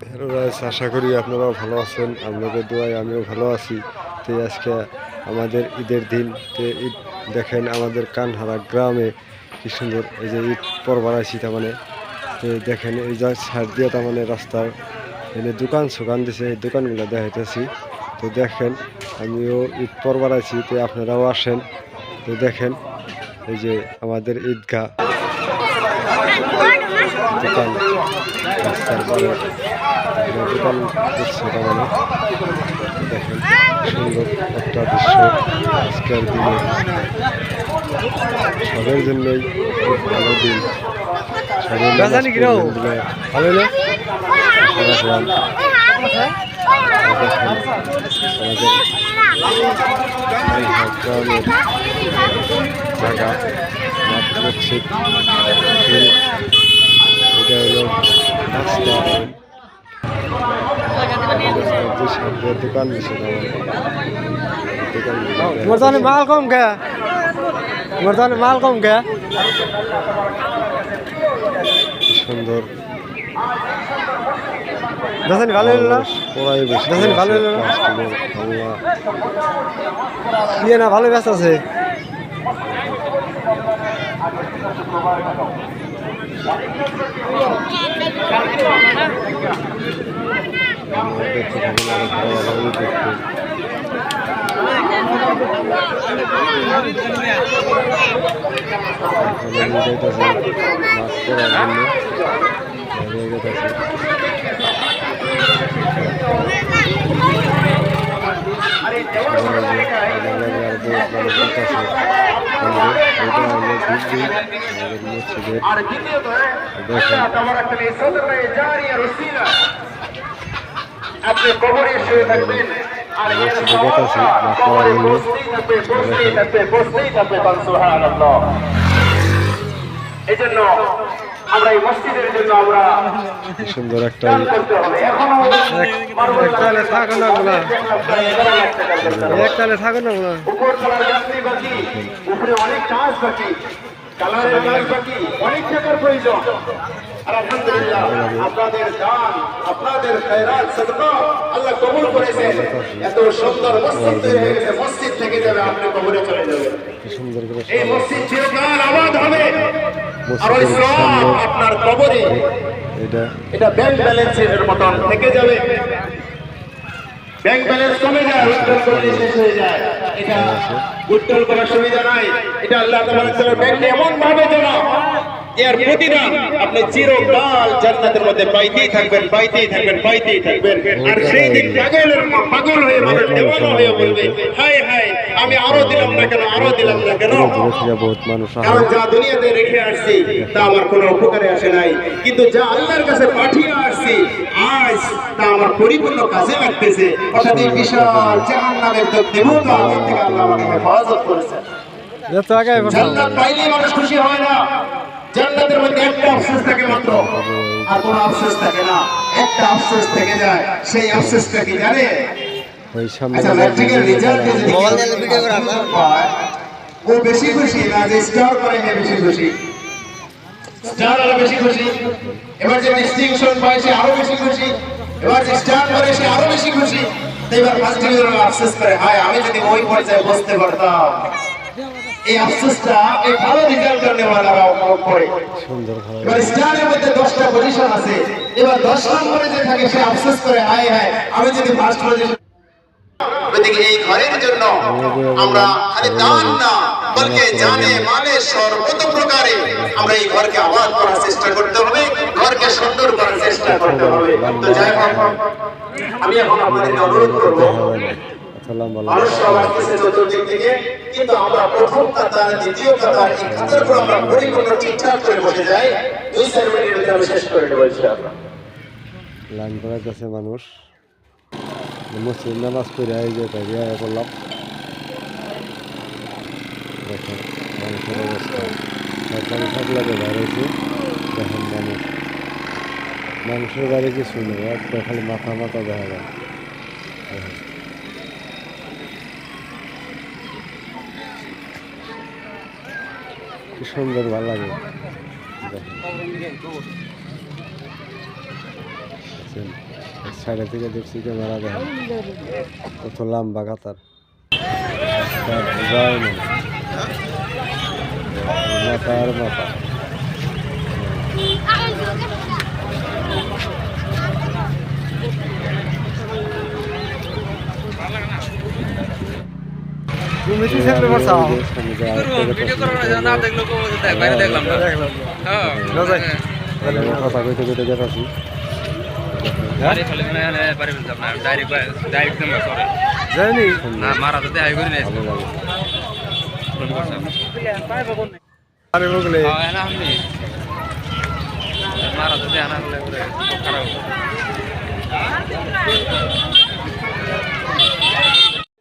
Hello guys, আশা করি আপনারাও ভালো আছেন। আপনাদের দোয়ায় আমিও ভালো আছি। তো আজকে আমাদের ঈদের দিন। তো ঈদ দেখেন আমাদের কানহারা গ্রামে কি সুন্দর এই যে ঈদ পরবার আছি। তার মানে তো দেখেন এই যে সাইড দিয়ে তার মানে রাস্তার এখানে দোকান সোকান দিছে, এই দোকানগুলো দেখাইতেছি। তো দেখেন আমিও ঈদ পরবার আছি, তো আপনারাও আসেন। তো দেখেন এই যে আমাদের ঈদগাহ দোকান রাস্তার পরে দোকান করছে। তার মানে দেখেন সুন্দর একটা দৃশ্য আজকের দিনে। সবের জন্যই খুব ভালো দিন। সবাই নামাজ পড়বেন বলে ভালো না আশা রাখলাম। দেখেন আমাদের গ্রামের জায়গা মাঠ মসজিদ, এটা হলো রাস্তা। দোকান দিছে দোকান মাল কম কে মাল কম কে সুন্দর ভালো পড়াই বেশি ভালো ইয়ে না ভালো ব্যস্ত আছে। আপনি কবরে শুয়ে থাকবেন আর কবরে বসতেই থাকবে সুবহানাল্লাহ। এই জন্য আমরা এই মসজিদের জন্য আমরা সুন্দর একটা একটালে থাকো না উপর তলার যাত্রী বাকি, উপরে অনেক কাজ বাকি, কালারের কাজ বাকি, অনেক টাকার প্রয়োজন। আর আলহামদুলিল্লাহ আপনাদের দান, আপনাদের খায়রাত সাদকা আল্লাহ কবুল করেছে। এত সুন্দর মসজিদ তৈরি হয়ে গেছে, মসজিদ থেকে যাবে আপনি কবরে চলে যাবেন। এই মসজিদ চিরকাল আবাদ হবে। আর ইসলাম আপনার কবরে এটা ব্যাংক ব্যালেন্সের মতন থেকে যাবে। ব্যাংক ব্যালেন্স কমে যায়, উইথড্রল করলে শেষ হয়ে যায়। এটা উইথড্রল করার সুবিধা নাই। এটা আল্লাহ তাআলার ব্যাংকে এমন ভাবে জমা এর প্রতিদান আপনি চিরকাল জান্নাতের মধ্যে পাইতেই থাকবেন, পাইতেই থাকবেন, পাইতেই থাকবেন। আর সেই দিন পাগল হয়ে মানুষ দেওয়ানা হয়ে বলবে, হায় হায় আমি আরো দিলাম না কেন, আরো দিলাম না কেন। কারণ যা দুনিয়াতে রেখে আসছি তা আমার কোনো উপকারে আসে নাই, কিন্তু যা আল্লাহর কাছে পাঠিয়ে আসছি আজ তা আমার পরিপূর্ণ কাজে লাগতেছে। অর্থাৎ এই বিশাল জাহান্নামের দেবতা আল্লাহ থেকে আল্লাহ আমাকে হেফাজত করেছে। জান্নাত পাইলে মানুষ খুশি হয় না। জান্নাতের মধ্যে একটা আফসোস থাকে মাত্র, আর কোনো আফসোস থাকে না। একটা আফসোস থেকে যায়, সেই আফসোসটা কি জানে? আচ্ছা, ম্যাট্রিকের রেজাল্টে যদি ও বেশি খুশি না যে স্টার করে বেশি খুশি? স্টার আরো বেশি খুশি। এবার যে ডিস্টিংশন পায় সে আরো বেশি খুশি। এবার যে স্টার করে সে আরো বেশি খুশি। এবার ফার্স্ট ডিভিশনে আফসোস করে, হায় আমি যদি ওই পর্যায়ে বসতে পারতাম। এই আফসোসটা এই ভালো রেজাল্ট করনেওয়ালারা করে। এবার স্টারের মধ্যে 10টা পজিশন আছে। এবার 10 নম্বরে যে থাকে সে আফসোস করে, হায় হায় আমি যদি ফার্স্ট পজিশন। ওদিকে এই ঘরের জন্য আমরা খালি দান না বলকে জানে মানে সর্বতোপ্রকারে আমরা এই ঘরকে আবাদ করার চেষ্টা করতে হবে, ঘরকে সুন্দর করার চেষ্টা করতে হবে। তো যাই হোক, আমি এখন আপনাদেরকে অনুরোধ করব, মানুষ সব আসতেছে চতুর্দিক থেকে, কিন্তু আমরা প্রথম কাতার, দ্বিতীয় কাতার, এই কাতারগুলো আমরা পরিপূর্ণ ঠিকঠাক করে বসে যাই। 2-4 মিনিটের ভিতরে আমি শেষ করে দেবো ইনশাআল্লাহ। লাইন করার কাছে মানুষ মসজিদ নামাজ পড়ে এই যে করলাম। দেখেন মানুষের অবস্থা সরকারি থাকলে বাইরেছে। দেখেন মানুষের বাইরে কিছু নেই, একটা খালি মাথা মাথা দেখা যায়। কি সুন্দর ভালো লাগে। দেখছেন এক সাইডে থেকে দেখছি ক্যামেরা দেখেন কত লম্বা কাতার বোঝাই না মাথার মাথা তুমি কি সেলফি করছাও কথা কইতে কইতে গেছি জানি আরে বগলে মারা